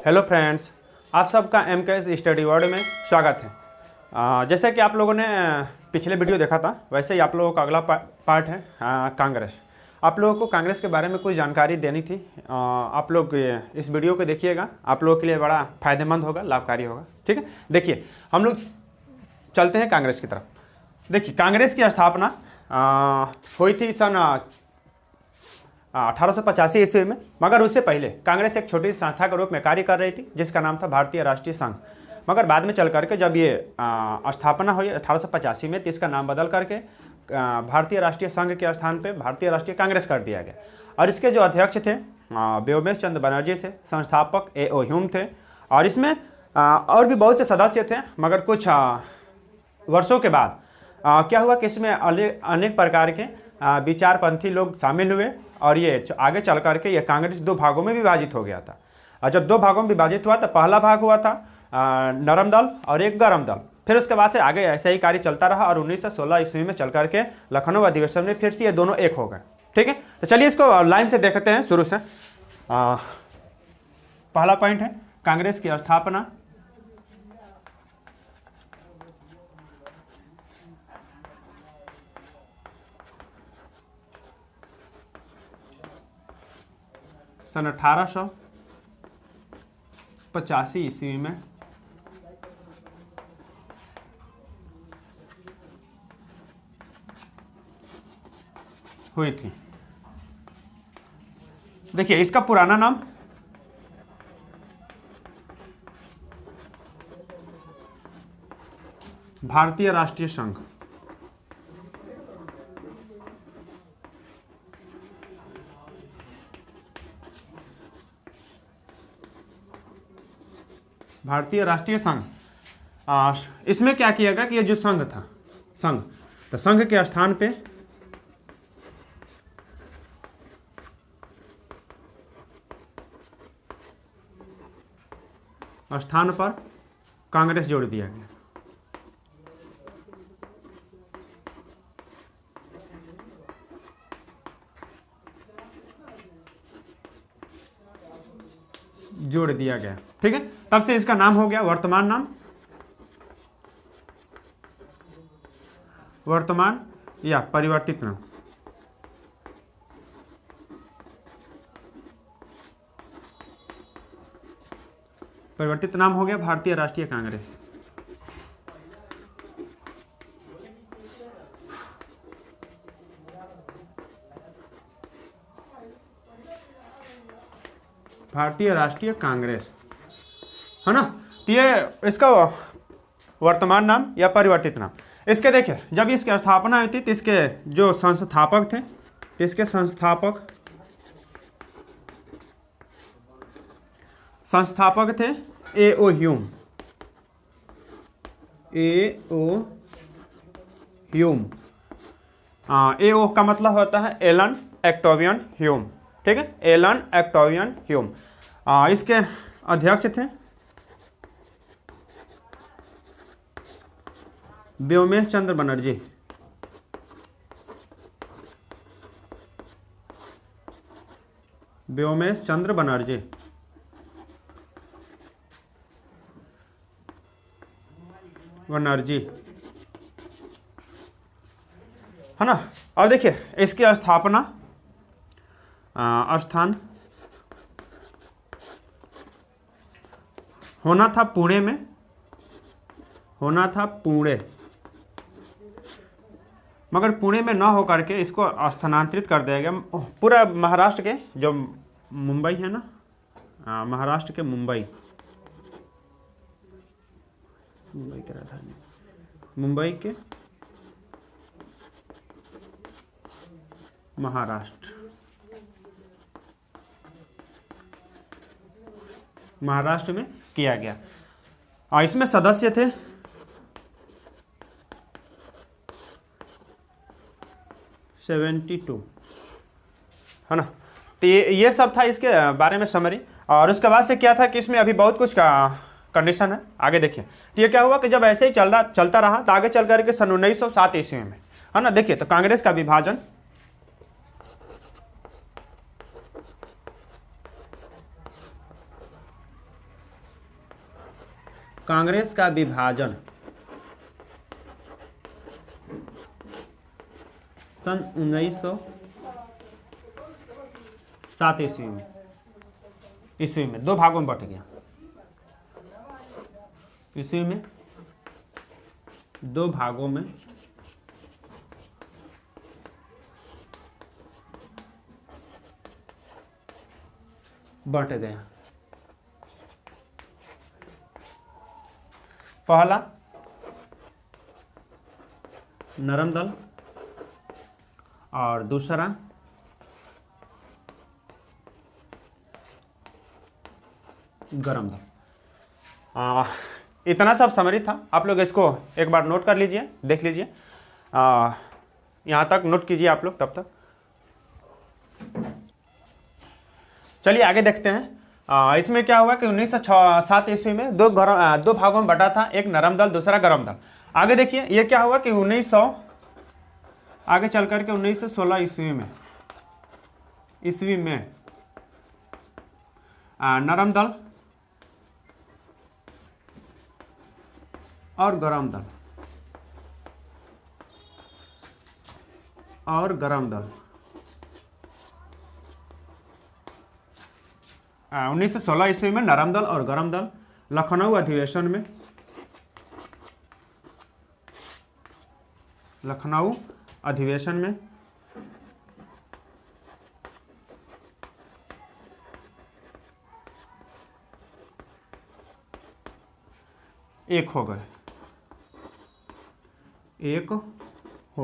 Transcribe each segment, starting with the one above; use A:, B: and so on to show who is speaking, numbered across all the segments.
A: Hello friends, आप सबका MKS study world में स्वागत है। जैसे कि आप लोगों ने पिछले वीडियो देखा था, वैसे ही आप लोगों का अगला पार्ट है कांग्रेस। आप लोगों को कांग्रेस के बारे में कुछ जानकारी देनी थी। आप लोग इस वीडियो को देखिएगा, आप लोगों के लिए बड़ा फ़ायदेमंद होगा, लाभकारी होगा। ठीक है, देखिए हम लोग चलते हैं कांग्रेस की तरफ। देखिए, कांग्रेस की स्थापना हुई थी सन 1885 ईस्वी में, मगर उससे पहले कांग्रेस एक छोटी संस्था के रूप में कार्य कर रही थी जिसका नाम था भारतीय राष्ट्रीय संघ। मगर बाद में चल करके जब ये स्थापना हुई 1885 में, तो इसका नाम बदल करके भारतीय राष्ट्रीय संघ के स्थान पे भारतीय राष्ट्रीय कांग्रेस कर दिया गया। और इसके जो अध्यक्ष थे व्योमेश चंद्र बनर्जी थे, संस्थापक A.O. ह्यूम थे, और इसमें और भी बहुत से सदस्य थे। मगर कुछ वर्षों के बाद क्या हुआ कि इसमें अनेक प्रकार के विचारपंथी लोग शामिल हुए और ये आगे चल करके ये कांग्रेस दो भागों में विभाजित हो गया था। और जब दो भागों में विभाजित हुआ तो पहला भाग हुआ था नरम दल और एक गरम दल। फिर उसके बाद से आगे ऐसा ही कार्य चलता रहा और 1916 ईस्वी में चल करके लखनऊ अधिवेशन में फिर से ये दोनों एक हो गए। ठीक है, तो चलिए इसको लाइन से देखते हैं शुरू से। पहला पॉइंट है कांग्रेस की स्थापना। सन 1885 ईस्वी में हुई थी। देखिए, इसका पुराना नाम भारतीय राष्ट्रीय संघ। भारतीय राष्ट्रीय संघ। इसमें क्या किया गया कि ये जो संघ था, तो संघ के स्थान पर कांग्रेस जोड़ दिया गया। जोड़ दिया गया, ठीक है। तब से इसका नाम हो गया, वर्तमान नाम, वर्तमान या परिवर्तित नाम। परिवर्तित नाम हो गया भारतीय राष्ट्रीय कांग्रेस। भारतीय राष्ट्रीय कांग्रेस है ना। तो ये इसका वर्तमान नाम या परिवर्तित नाम। इसके देखिए, जब इसकी स्थापना हुई थी तो इसके जो संस्थापक थे, इसके संस्थापक थे A.O. Hume. A.O. Hume. A.O. का मतलब होता है एलन ऑक्टेवियन ह्यूम। ठीक है, एलन ऑक्टेवियन ह्यूम। इसके अध्यक्ष थे व्योमेश चंद्र बनर्जी। व्योमेश चंद्र बनर्जी है ना। और देखिए, इसकी स्थापना स्थान होना था पुणे में, मगर पुणे में न होकर के इसको स्थानांतरित कर दिया गया पूरा महाराष्ट्र के जो मुंबई है ना, महाराष्ट्र के मुंबई की राजधानी, मुंबई के महाराष्ट्र में किया गया। और इसमें सदस्य थे 72 है ना। तो ये सब था इसके बारे में समरी। और उसके बाद से क्या था कि इसमें अभी बहुत कुछ का कंडीशन है, आगे देखिए। तो ये क्या हुआ कि जब ऐसे ही चलता रहा तो आगे चल करके सन 1907 ईस्वी में, है ना, देखिए, तो कांग्रेस का विभाजन कांग्रेस का विभाजन सन 1907 ईस्वी में दो भागों में बट गया। ईस्वी में दो भागों में बट गया। पहला नरम दल और दूसरा गरम दल। इतना सब समरी था, आप लोग इसको एक बार नोट कर लीजिए, देख लीजिए, यहाँ तक नोट कीजिए आप लोग। तब तक चलिए आगे देखते हैं। इसमें क्या हुआ कि 1907 ईस्वी में दो भागों में बटा था, एक नरम दल दूसरा गरम दल। आगे देखिए ये क्या हुआ कि 1900 आगे चल करके 1916 ईस्वी में नरम दल और गरम दल 1916 ईस्वी में नरम दल और गरम दल लखनऊ अधिवेशन में एक हो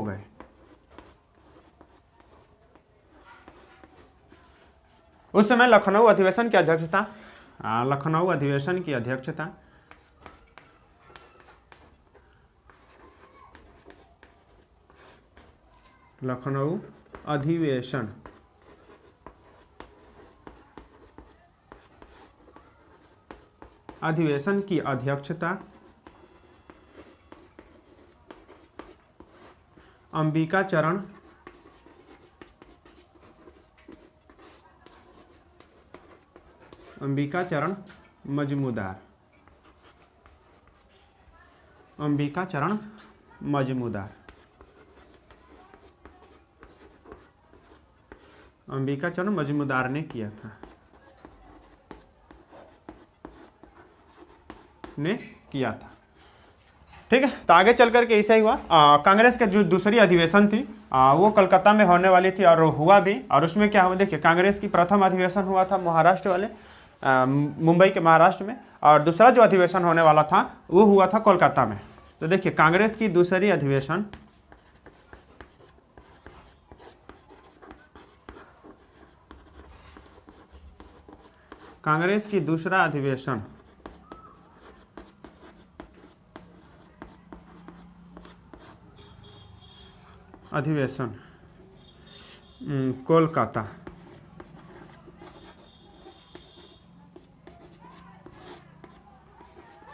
A: गए। उस समय लखनऊ अधिवेशन की अध्यक्षता लखनऊ अधिवेशन की अध्यक्षता अंबिका चरण मजमूदार ने किया था। ठीक है, तो आगे चल करके ऐसा ही हुआ। कांग्रेस के जो दूसरी अधिवेशन थी वो कलकत्ता में होने वाली थी और हुआ भी। और उसमें क्या हुआ देखिए, कांग्रेस की प्रथम अधिवेशन हुआ था महाराष्ट्र वाले मुंबई के महाराष्ट्र में, और दूसरा जो अधिवेशन होने वाला था वो हुआ था कोलकाता में। तो देखिए कांग्रेस की दूसरी अधिवेशन दूसरा अधिवेशन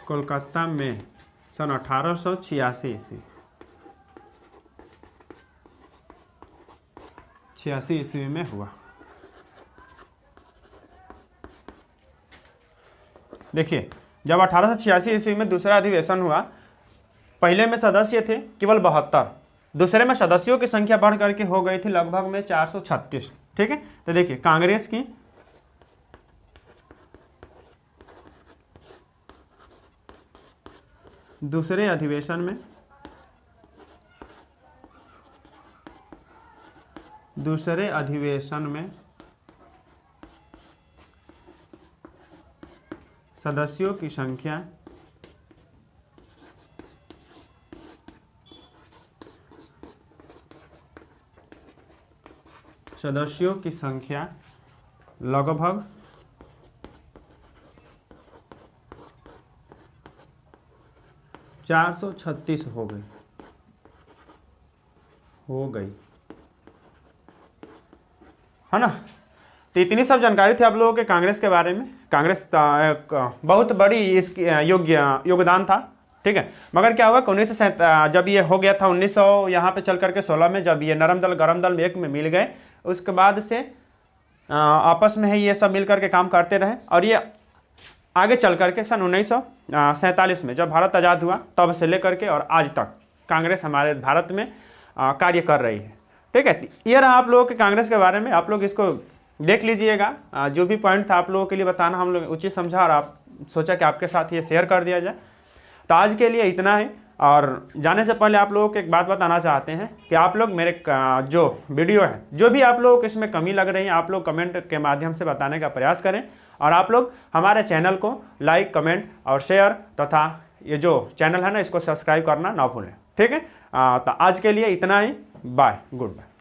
A: कोलकाता में सन 1886 ईस्वी में हुआ। देखिए जब 1886 ईस्वी में दूसरा अधिवेशन हुआ, पहले में सदस्य थे केवल 72, दूसरे में सदस्यों की संख्या बढ़ करके हो गई थी लगभग में 436। ठीक है, तो देखिए कांग्रेस की दूसरे अधिवेशन में सदस्यों की संख्या लगभग 436 हो गई, है ना। तो इतनी सब जानकारी थी आप लोगों के कांग्रेस के बारे में। कांग्रेस एक बहुत बड़ी इसकी योगदान था। ठीक है, मगर क्या हुआ कि 1900 जब ये हो गया था 1900 यहाँ पे चल करके 16 में जब ये नरम दल गरम दल एक में मिल गए, उसके बाद से आपस में ही ये सब मिल करके काम करते रहे। और ये आगे चल करके सन 1947 में जब भारत आज़ाद हुआ तब से लेकर के और आज तक कांग्रेस हमारे भारत में कार्य कर रही है। ठीक है, ये रहा आप लोगों के कांग्रेस के बारे में, आप लोग इसको देख लीजिएगा। जो भी पॉइंट था आप लोगों के लिए बताना हम लोग उचित समझा और आप सोचा कि आपके साथ ये शेयर कर दिया जाए। तो आज के लिए इतना ही, और जाने से पहले आप लोगों को एक बात बताना चाहते हैं कि आप लोग मेरे जो वीडियो है, जो भी आप लोगों को इसमें कमी लग रही है, आप लोग कमेंट के माध्यम से बताने का प्रयास करें, और आप लोग हमारे चैनल को लाइक, कमेंट और शेयर तथा ये जो चैनल है ना इसको सब्सक्राइब करना ना भूलें। ठीक है, तो आज के लिए इतना ही। Bye, good bye.